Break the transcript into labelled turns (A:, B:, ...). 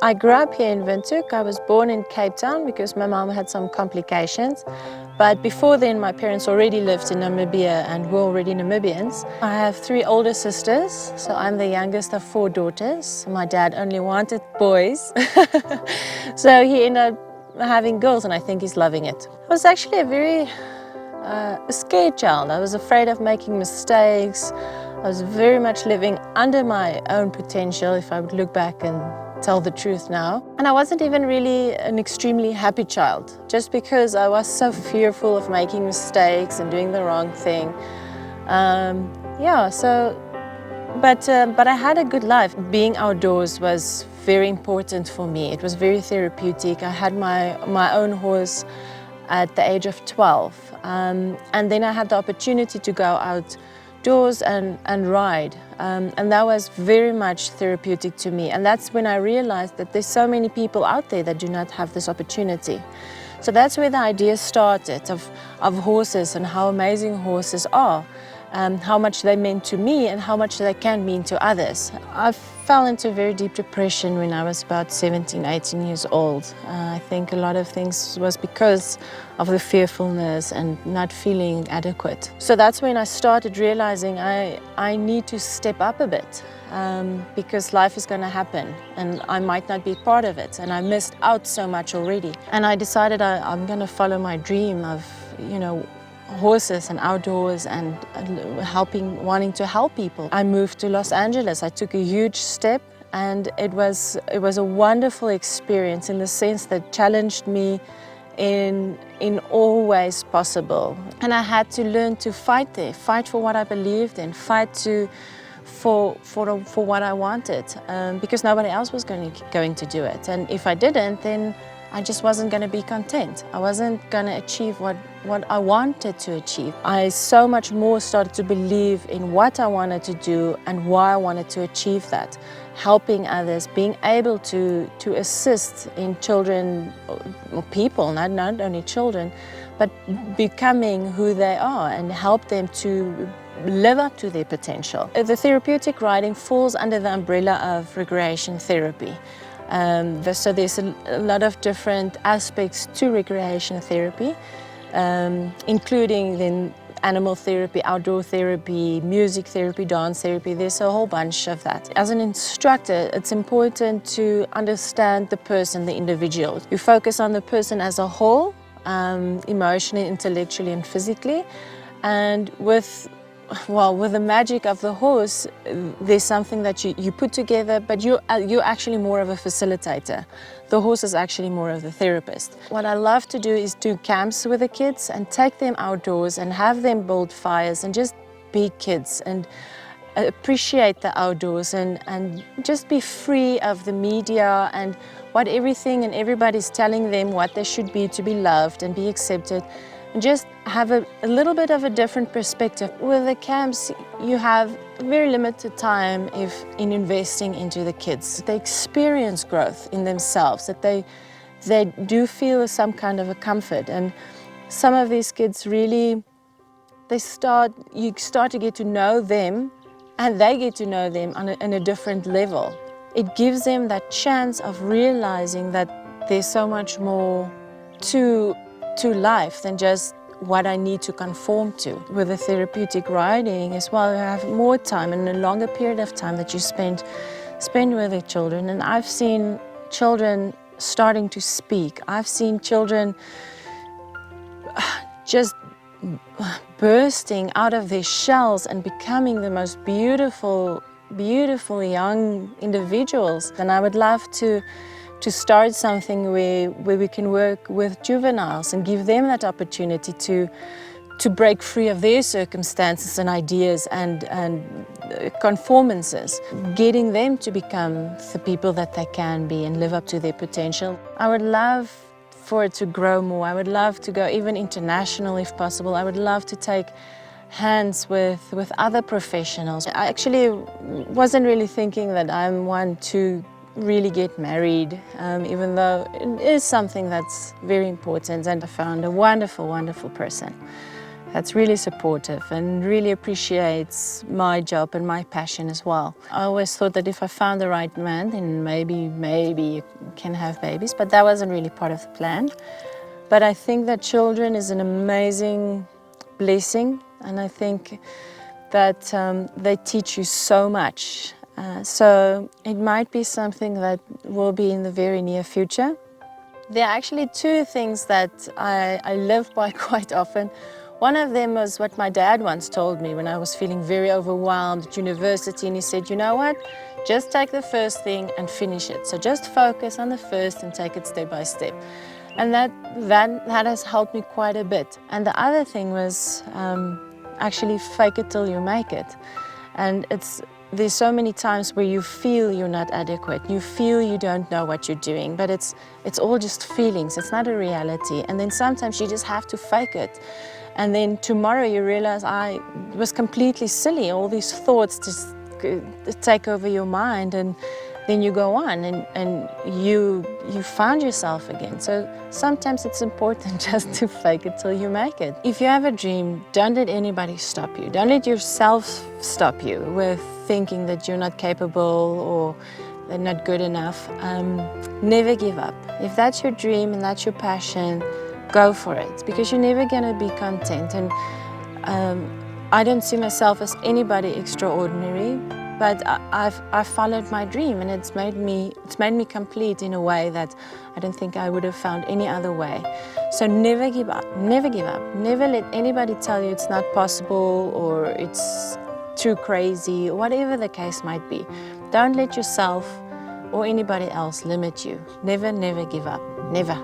A: I grew up here in Windhoek. I was born in Cape Town because my mom had some complications. But before then, my parents already lived in Namibia and were already Namibians. I have 3 older sisters, so I'm the youngest of 4 daughters. My dad only wanted boys, so he ended up having girls, and I think he's loving it. I was actually a very scared child. I was afraid of making mistakes. I was very much living under my own potential, if I would look back and tell the truth now. And I wasn't even really an extremely happy child, just because I was so fearful of making mistakes and doing the wrong thing. But I had a good life. Being outdoors was very important for me. It was very therapeutic. I had my own horse at the age of 12. And then I had the opportunity to go outdoors and ride. And that was very much therapeutic to me. And that's when I realized that there's so many people out there that do not have this opportunity. So that's where the idea started of horses and how amazing horses are. How much they meant to me and how much they can mean to others. I fell into a very deep depression when I was about 17, 18 years old. I think a lot of things was because of the fearfulness and not feeling adequate. So that's when I started realizing I need to step up a bit because life is going to happen and I might not be part of it, and I missed out so much already. And I decided I'm going to follow my dream of, horses and outdoors and wanting to help people. I moved to Los Angeles. I took a huge step, and it was a wonderful experience in the sense that challenged me in all ways possible. And I had to learn to fight there, fight for what I believed in, fight for what I wanted, because nobody else was going to do it. And if I didn't, then I just wasn't going to be content. I wasn't going to achieve what I wanted to achieve. I so much more started to believe in what I wanted to do and why I wanted to achieve that. Helping others, being able to assist in children or people, not only children, but becoming who they are and help them to live up to their potential. The therapeutic riding falls under the umbrella of recreation therapy. So there's a lot of different aspects to recreation therapy, including then animal therapy, outdoor therapy, music therapy, dance therapy. There's a whole bunch of that. As an instructor, it's important to understand the person, the individual. You focus on the person as a whole, emotionally, intellectually, and physically. And with the magic of the horse, there's something that you put together, but you're actually more of a facilitator. The horse is actually more of the therapist. What I love to do is do camps with the kids and take them outdoors and have them build fires and just be kids and appreciate the outdoors and just be free of the media and what everything and everybody's telling them what they should be to be loved and be accepted. And just have a little bit of a different perspective. With the camps, you have very limited time in investing into the kids. They experience growth in themselves, that they do feel some kind of a comfort. And some of these kids really, you start to get to know them, and they get to know them on a different level. It gives them that chance of realizing that there's so much more to life than just what I need to conform to. With the therapeutic riding as well, you have more time and a longer period of time that you spend with the children. And I've seen children starting to speak. I've seen children just bursting out of their shells and becoming the most beautiful young individuals. And I would love to start something where we can work with juveniles and give them that opportunity to break free of their circumstances and ideas and conformances, getting them to become the people that they can be and live up to their potential. I would love for it to grow more. I would love to go even international if possible. I would love to take hands with other professionals. I actually wasn't really thinking that I'm one to really get married, even though it is something that's very important. And I found a wonderful, wonderful person that's really supportive and really appreciates my job and my passion as well. I always thought that if I found the right man, then maybe you can have babies, but that wasn't really part of the plan. But I think that children is an amazing blessing, and I think that they teach you so much. So it might be something that will be in the very near future. There are actually two things that I live by quite often. One of them was what my dad once told me when I was feeling very overwhelmed at university, and he said, you know what, just take the first thing and finish it. So just focus on the first and take it step by step. And that has helped me quite a bit. And the other thing was actually fake it till you make it. And there's so many times where you feel you're not adequate, you feel you don't know what you're doing, but it's all just feelings, it's not a reality. And then sometimes you just have to fake it. And then tomorrow you realize I was completely silly, all these thoughts just take over your mind, and then you go on and you found yourself again. So sometimes it's important just to fake it till you make it. If you have a dream, don't let anybody stop you. Don't let yourself stop you with thinking that you're not capable or they're not good enough. Never give up. If that's your dream and that's your passion, go for it, because you're never gonna be content. And I don't see myself as anybody extraordinary, but I've followed my dream, and it's made me complete in a way that I don't think I would have found any other way. So never give up, never give up. Never let anybody tell you it's not possible or it's too crazy, or whatever the case might be. Don't let yourself or anybody else limit you. Never, never give up, never.